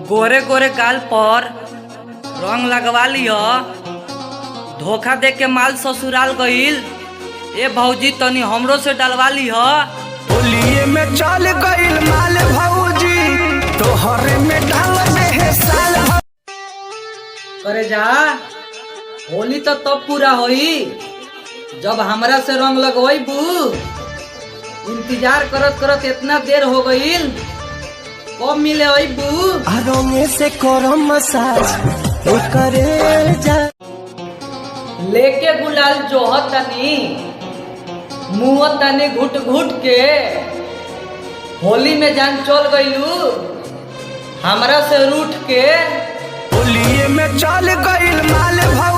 गोरे गोरे गाल पर रंग लगवा लिया। धोखा दे के माल ससुराल गईल। ए भौजी तनी हमरो से डलवा लिया। होलिये में चल गईल माल भौजी, तोहरे में डाल में है साल। करे जा होली तो तब पूरा होई जब हमरा से रंग लगवाई बू। इंतजार करत करत इतना देर हो गईल, कब मिले होई बू? रंगे से करो मसाज करे जा। लेके गुलाल जोहत तनी मुँह तनी घुट घुट के। होली में जान चल गईलू हमरा से रूठ के। होलिये में चल गईल माल भौजी।